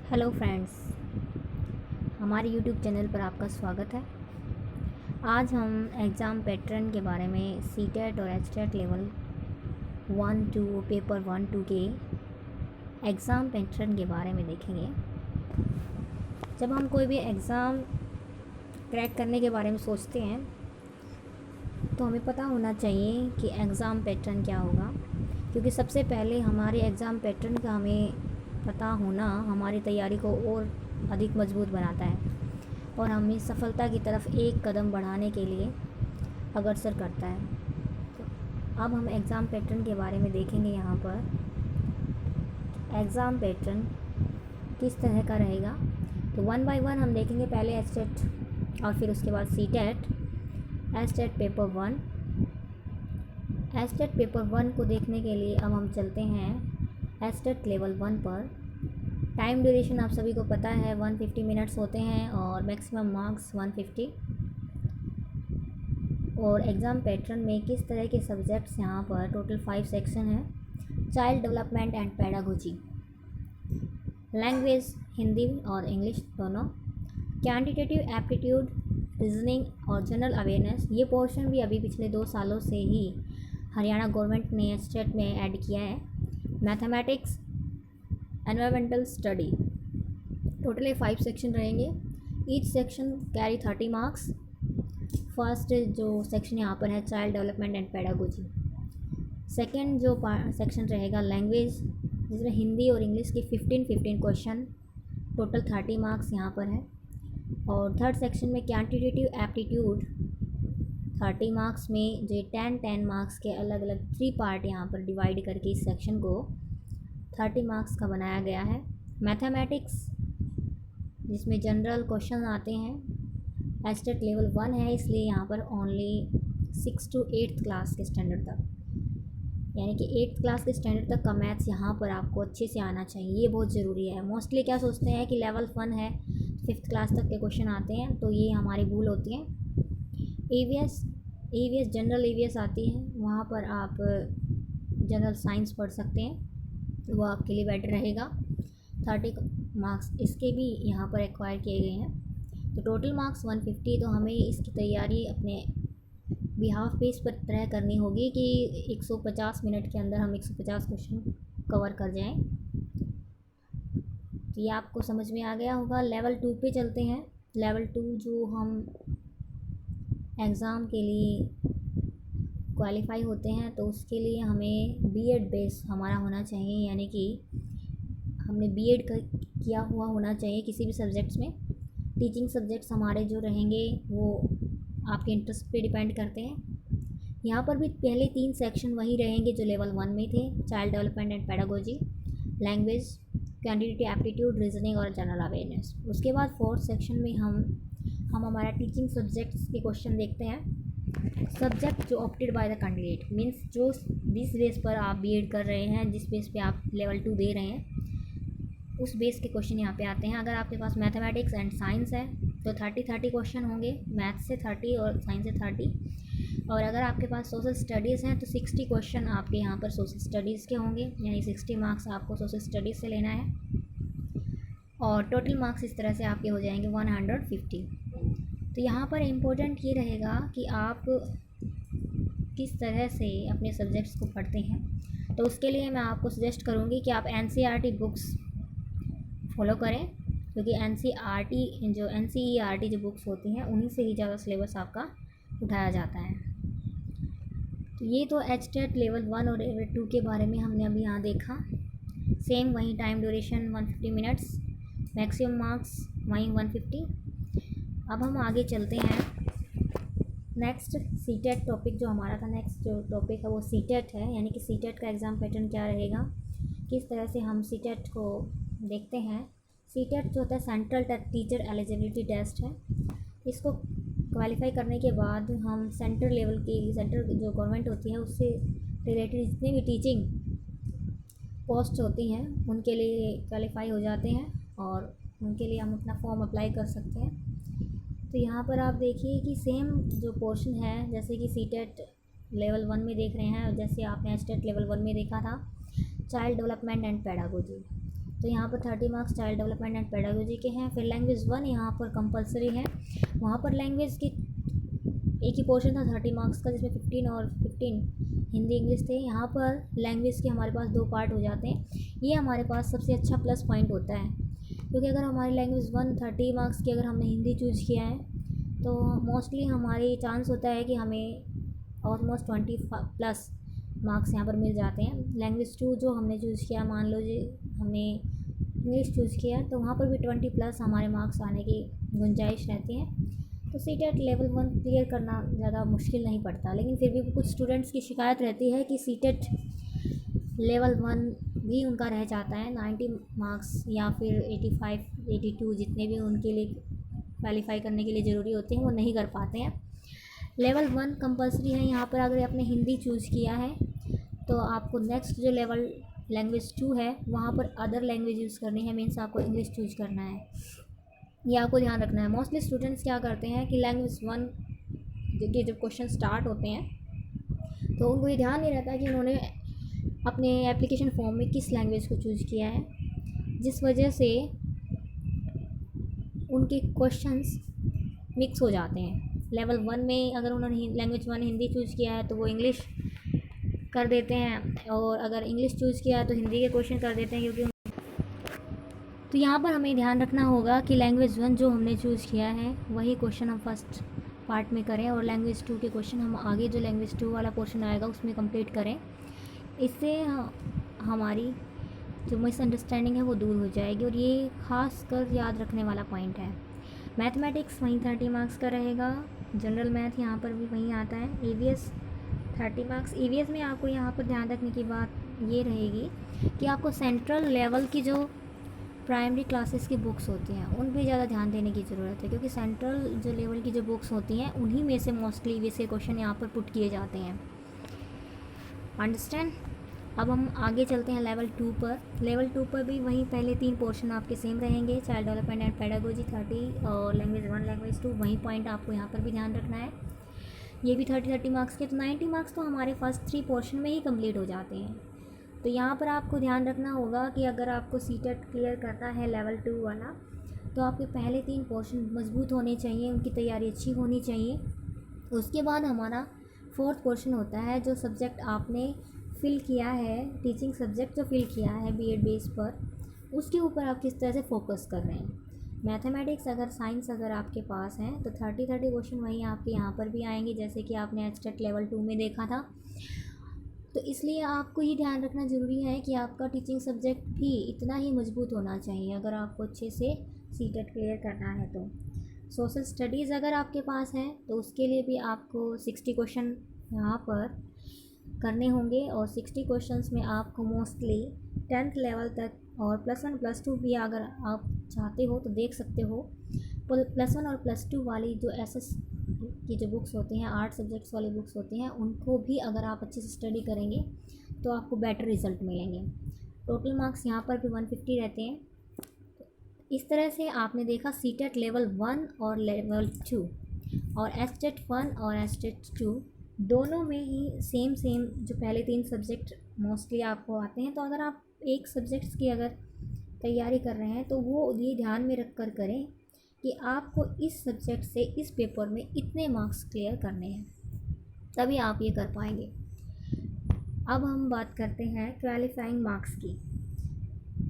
Hello friends, हमारे YouTube channel पर आपका स्वागत है। आज हम एग्ज़ाम पैटर्न के बारे में सीटेट और एचटेट लेवल 1-2 पेपर 1-2 के एग्ज़ाम पैटर्न के बारे में देखेंगे। जब हम कोई भी एग्ज़ाम क्रैक करने के बारे में सोचते हैं तो हमें पता होना चाहिए कि एग्ज़ाम पैटर्न क्या होगा, क्योंकि सबसे पहले हमारे एग्ज़ाम पैटर्न का हमें पता होना हमारी तैयारी को और अधिक मजबूत बनाता है और हमें सफलता की तरफ एक कदम बढ़ाने के लिए अग्रसर करता है। तो अब हम एग्ज़ाम पैटर्न के बारे में देखेंगे। यहाँ पर एग्ज़ाम पैटर्न किस तरह का रहेगा, तो वन बाय वन हम देखेंगे। पहले एचटेट और फिर उसके बाद CTET. HTET paper 1, HTET paper 1 को देखने के लिए अब हम चलते हैं एचटेट लेवल 1 पर। टाइम ड्यूरेशन आप सभी को पता है 150 मिनट्स होते हैं और मैक्सिमम मार्क्स 150। और एग्ज़ाम पैटर्न में किस तरह के सब्जेक्ट्स यहाँ पर टोटल 5 सेक्शन हैं। Child development and pedagogy, language Hindi और इंग्लिश दोनों, क्वांटिटेटिव एप्टीट्यूड, रीजनिंग और जनरल अवेयरनेस। ये पोर्शन भी अभी पिछले 2 सालों से ही हरियाणा गवर्नमेंट ने स्टेट में ऐड किया है। Mathematics, environmental study, totally 5 section रहेंगे। Each section carry 30 marks. First जो सेक्शन यहाँ पर है child development and pedagogy. Second जो सेक्शन रहेगा लैंग्वेज, जिसमें हिंदी और इंग्लिश की 15 क्वेश्चन, टोटल 30 मार्क्स यहाँ पर है। और थर्ड सेक्शन में क्वांटिटेटिव एप्टीट्यूड 30 मार्क्स में जो 10 मार्क्स के अलग अलग 3 पार्ट यहाँ पर डिवाइड करके इस सेक्शन को 30 मार्क्स का बनाया गया है। मैथमेटिक्स, जिसमें जनरल क्वेश्चन आते हैं। एचटेट लेवल 1 है, इसलिए यहाँ पर ओनली 6 to 8th क्लास के स्टैंडर्ड तक, यानी कि 8th क्लास के स्टैंडर्ड तक का मैथ्स यहाँ पर आपको अच्छे से आना चाहिए। ये बहुत ज़रूरी है। मोस्टली क्या सोचते हैं कि लेवल 1 है, 5th क्लास तक के क्वेश्चन आते हैं, तो ये हमारी भूल होती है। ईवीएस जनरल ईवीएस आती है, वहाँ पर आप जनरल साइंस पढ़ सकते हैं, वो आपके लिए बेटर रहेगा। 30 मार्क्स इसके भी यहाँ पर एक्वायर किए गए हैं, तो टोटल मार्क्स 150। तो हमें इसकी तैयारी अपने बिहाफ पे इस पर तय करनी होगी कि 150 मिनट के अंदर हम 150 क्वेश्चन कवर कर जाएं। तो ये आपको समझ में आ गया होगा। लेवल 2 पे चलते हैं। लेवल 2 जो हम एग्ज़ाम के लिए क्वालिफाई होते हैं, तो उसके लिए हमें बीएड बेस हमारा होना चाहिए, यानी कि हमने बीएड किया हुआ होना चाहिए किसी भी सब्जेक्ट्स में। टीचिंग सब्जेक्ट्स हमारे जो रहेंगे वो आपके इंटरेस्ट पे डिपेंड करते हैं। यहाँ पर भी पहले 3 सेक्शन वही रहेंगे जो लेवल 1 में थे, child development and pedagogy, language, quantitative aptitude, reasoning और जनरल अवेयरनेस। उसके बाद 4th सेक्शन में हम हमारा टीचिंग सब्जेक्ट्स के क्वेश्चन देखते हैं। सब्जेक्ट जो opted by the candidate, means जो जिस बेस पर आप बीएड कर रहे हैं, जिस बेस पे आप लेवल 2 दे रहे हैं, उस बेस के क्वेश्चन यहाँ पे आते हैं। अगर आपके पास मैथमेटिक्स एंड साइंस है तो 30 क्वेश्चन होंगे, मैथ्स से 30 और साइंस से 30। और अगर आपके पास सोशल स्टडीज़ हैं तो 60 क्वेश्चन आपके यहाँ पर सोशल स्टडीज़ के होंगे, यानी 60 मार्क्स आपको सोशल स्टडीज़ से लेना है। और टोटल मार्क्स इस तरह से आपके हो जाएंगे 150। तो यहाँ पर इम्पोर्टेंट ये रहेगा कि आप किस तरह से अपने सब्जेक्ट्स को पढ़ते हैं। तो उसके लिए मैं आपको सजेस्ट करूँगी कि आप एनसीईआरटी बुक्स फॉलो करें, क्योंकि एनसीईआरटी जो बुक्स होती हैं उन्हीं से ही ज़्यादा सिलेबस आपका उठाया जाता है। तो ये तो एचटेट लेवल 1 और लेवल 2 के बारे में हमने अभी यहाँ देखा। सेम वही time duration 150 minutes, maximum marks वहीं 150। अब हम आगे चलते हैं। नेक्स्ट सीटेट टॉपिक जो हमारा था, नेक्स्ट जो टॉपिक है वो सीटेट है, यानी कि सीटेट का एग्ज़ाम पैटर्न क्या रहेगा, किस तरह से हम सीटेट को देखते हैं। सीटेट जो होता है सेंट्रल टीचर एलिजिबिलिटी टेस्ट है। इसको क्वालिफाई करने के बाद हम सेंट्रल लेवल की, सेंट्रल जो गवर्नमेंट होती है उससे रिलेटेड जितनी भी टीचिंग पोस्ट होती हैं उनके लिए क्वालिफाई हो जाते हैं और उनके लिए हम अपना फॉर्म अप्लाई कर सकते हैं। तो यहाँ पर आप देखिए कि सेम जो पोर्शन है, जैसे कि सीटेट लेवल 1 में देख रहे हैं, जैसे आपने एचटेट लेवल 1 में देखा था, चाइल्ड डेवलपमेंट एंड पेडागोजी। तो यहाँ पर 30 marks child development and pedagogy के हैं। फिर लैंग्वेज 1 यहाँ पर कंपलसरी है। वहाँ पर लैंग्वेज की एक ही पोर्शन था 30 मार्क्स का, जिसमें 15 और 15 हिंदी इंग्लिश थे। यहाँ पर लैंग्वेज के हमारे पास 2 पार्ट हो जाते हैं। ये हमारे पास सबसे अच्छा प्लस पॉइंट होता है, क्योंकि अगर हमारी लैंग्वेज 1 30 मार्क्स की अगर हमने हिंदी चूज़ किया है तो मोस्टली हमारी चांस होता है कि हमें ऑलमोस्ट 20 प्लस मार्क्स यहाँ पर मिल जाते हैं। लैंग्वेज 2 जो हमने चूज़ किया, मान लो जी हमने इंग्लिश चूज़ किया, तो वहाँ पर भी 20 प्लस हमारे मार्क्स आने की गुंजाइश रहती है। तो सीटेट लेवल 1 क्लियर करना ज़्यादा मुश्किल नहीं पड़ता, लेकिन फिर भी कुछ स्टूडेंट्स की शिकायत रहती है कि सीटेट लेवल 1 भी उनका रह जाता है। 90 मार्क्स या फिर 85 82 जितने भी उनके लिए क्वालिफाई करने के लिए ज़रूरी होते हैं वो नहीं कर पाते हैं। लेवल 1 कंपलसरी है। यहाँ पर अगर आपने हिंदी चूज़ किया है तो आपको नेक्स्ट जो लेवल लैंग्वेज 2 है वहाँ पर अदर लैंग्वेज यूज़ करनी है, मीन्स आपको इंग्लिश चूज़ करना है। ये आपको ध्यान रखना है। मोस्टली स्टूडेंट्स क्या करते हैं कि लैंग्वेज 1 के जब क्वेश्चन स्टार्ट होते हैं तो उनको ये ध्यान नहीं रहता कि उन्होंने अपने एप्लीकेशन फॉर्म में किस लैंग्वेज को चूज़ किया है, जिस वजह से उनके क्वेश्चंस मिक्स हो जाते हैं। लेवल 1 में अगर उन्होंने लैंग्वेज 1 हिंदी चूज़ किया है तो वो इंग्लिश कर देते हैं, और अगर इंग्लिश चूज़ किया है तो हिंदी के क्वेश्चन कर देते हैं। क्योंकि तो यहाँ पर हमें ध्यान रखना होगा कि लैंग्वेज 1 जो हमने चूज़ किया है वही क्वेश्चन हम फर्स्ट पार्ट में करें, और लैंग्वेज 2 के क्वेश्चन हम आगे जो लैंग्वेज 2 वाला पोर्शन आएगा उसमें कंप्लीट करें। इससे हमारी जो मिसअंडरस्टैंडिंग है वो दूर हो जाएगी, और ये खास कर याद रखने वाला पॉइंट है। मैथमेटिक्स वहीं 30 मार्क्स का रहेगा। जनरल मैथ यहाँ पर भी वहीं आता है। EVS 30 marks. ईवीएस में आपको यहाँ पर ध्यान रखने की बात ये रहेगी कि आपको सेंट्रल लेवल की जो प्राइमरी क्लासेस की बुक्स होती हैं उन पर ज़्यादा ध्यान देने की ज़रूरत है, क्योंकि सेंट्रल जो लेवल की जो बुक्स होती हैं उन्हीं में से मोस्टली ईवीएस के क्वेश्चन यहाँ पर पुट किए जाते हैं। अंडरस्टैंड। अब हम आगे चलते हैं लेवल 2 पर। लेवल 2 पर भी वहीं पहले 3 पोर्शन आपके सेम रहेंगे, चाइल्ड डेवलपमेंट एंड पेडागोजी 30 और लैंग्वेज 1 लैंग्वेज 2, वहीं पॉइंट आपको यहाँ पर भी ध्यान रखना है। ये भी 30 मार्क्स के। तो 90 मार्क्स तो हमारे फर्स्ट 3 पोर्शन में ही कंप्लीट हो जाते हैं। तो यहाँ पर आपको ध्यान रखना होगा कि अगर आपको सीटेट क्लियर करना है लेवल 2 वाला, तो आपके पहले 3 पोर्शन मजबूत होने चाहिए, उनकी तैयारी अच्छी होनी चाहिए। उसके बाद हमारा 4th पोर्शन होता है जो सब्जेक्ट आपने फ़िल किया है, टीचिंग सब्जेक्ट जो फ़िल किया है बीएड बेस पर, उसके ऊपर आप किस तरह से फोकस कर रहे हैं। मैथमेटिक्स अगर साइंस अगर आपके पास है तो 30 क्वेश्चन वहीं आपके यहाँ पर भी आएंगे, जैसे कि आपने एचटेट लेवल 2 में देखा था। तो इसलिए आपको ये ध्यान रखना ज़रूरी है कि आपका टीचिंग सब्जेक्ट भी इतना ही मजबूत होना चाहिए अगर आपको अच्छे से सीटेट क्लियर करना है। तो सोशल स्टडीज़ अगर आपके पास है तो उसके लिए भी आपको 60 क्वेश्चन यहाँ पर करने होंगे, और 60 क्वेश्चंस में आपको मोस्टली 10th लेवल तक और +1 +2 भी अगर आप चाहते हो तो देख सकते हो। +1 और +2 वाली जो एसएस की जो बुक्स होती हैं, आर्ट सब्जेक्ट्स वाली बुक्स होती हैं, उनको भी अगर आप अच्छे से स्टडी करेंगे तो आपको बेटर रिज़ल्ट मिलेंगे। टोटल मार्क्स यहाँ पर भी 150 रहते हैं। इस तरह से आपने देखा सीटेट लेवल 1 और लेवल 2 और एचटेट 1 और एचटेट 2 दोनों में ही सेम जो पहले 3 सब्जेक्ट मोस्टली आपको आते हैं। तो अगर आप एक सब्जेक्ट्स की अगर तैयारी कर रहे हैं तो वो ये ध्यान में रख कर करें कि आपको इस सब्जेक्ट से इस पेपर में इतने मार्क्स क्लियर करने हैं, तभी आप ये कर पाएंगे। अब हम बात करते हैं क्वालिफाइंग मार्क्स की,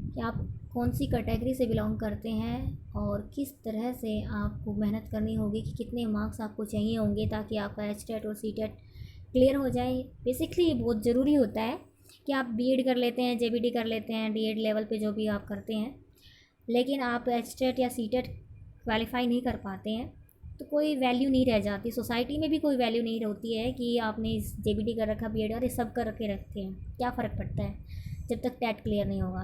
कि आप कौन सी कैटेगरी से बिलोंग करते हैं और किस तरह से आपको मेहनत करनी होगी कि कितने मार्क्स आपको चाहिए होंगे ताकि आपका एचटेट और सीटेट क्लियर हो जाए। बेसिकली ये बहुत ज़रूरी होता है कि आप बीएड कर लेते हैं, जेबीडी कर लेते हैं, डीएड लेवल पे जो भी आप करते हैं, लेकिन आप एचटेट या सीटेट क्वालिफाई नहीं कर पाते हैं तो कोई वैल्यू नहीं रह जाती, सोसाइटी में भी कोई वैल्यू नहीं होती है कि आपने इस जेबीडी कर रखा, बीएड और ये सब कर रखे रखते हैं, क्या फ़र्क पड़ता है जब तक टेट क्लियर नहीं होगा।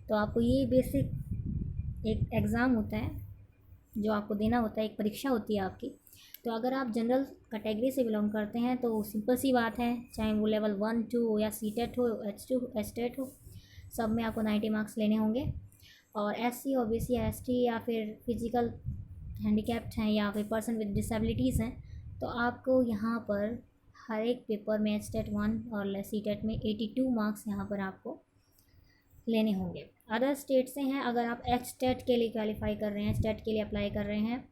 तो आपको ये बेसिक एक एग्ज़ाम होता है जो आपको देना होता है, एक परीक्षा होती है आपकी। तो अगर आप जनरल कैटेगरी से बिलोंग करते हैं तो सिंपल सी बात है, चाहे वो लेवल 1 2 या सीटेट हो, H2 एचटेट हो, सब में आपको 90 मार्क्स लेने होंगे। और एससी ओबीसी या एसटी या फिर फिजिकल हैंडीकैप्ड हैं या फिर पर्सन विद डिसेबिलिटीज़ हैं तो आपको यहाँ पर हर एक पेपर में एचटेट 1 और सीटेट में 82 मार्क्स यहाँ पर आपको लेने होंगे। अदर स्टेट से हैं, अगर आप एच-टेट के लिए क्वालिफाई कर रहे हैं, स्टेट के लिए अप्लाई कर रहे हैं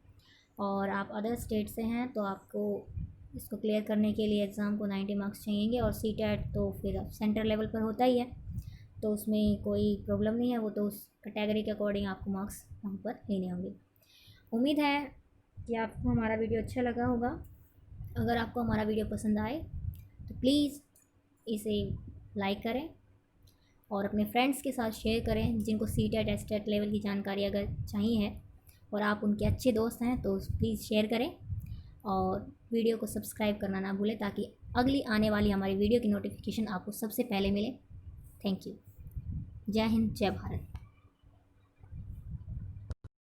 और आप अदर स्टेट से हैं, तो आपको इसको क्लियर करने के लिए एग्ज़ाम को 90 मार्क्स चाहिएंगे। और सी-टेट तो फिर सेंटर लेवल पर होता ही है, तो उसमें कोई प्रॉब्लम नहीं है, वो तो उस कैटेगरी के अकॉर्डिंग आपको मार्क्स वहाँ पर लेने होंगे। उम्मीद है कि आपको हमारा वीडियो अच्छा लगा होगा। अगर आपको हमारा वीडियो पसंद आए तो प्लीज़ इसे लाइक करें और अपने फ्रेंड्स के साथ शेयर करें, जिनको सी-टेट एस-टेट लेवल की जानकारी अगर चाहिए है और आप उनके अच्छे दोस्त हैं तो प्लीज़ शेयर करें और वीडियो को सब्सक्राइब करना ना भूलें, ताकि अगली आने वाली हमारी वीडियो की नोटिफिकेशन आपको सबसे पहले मिले। Thank you. जय हिंद, जय भारत।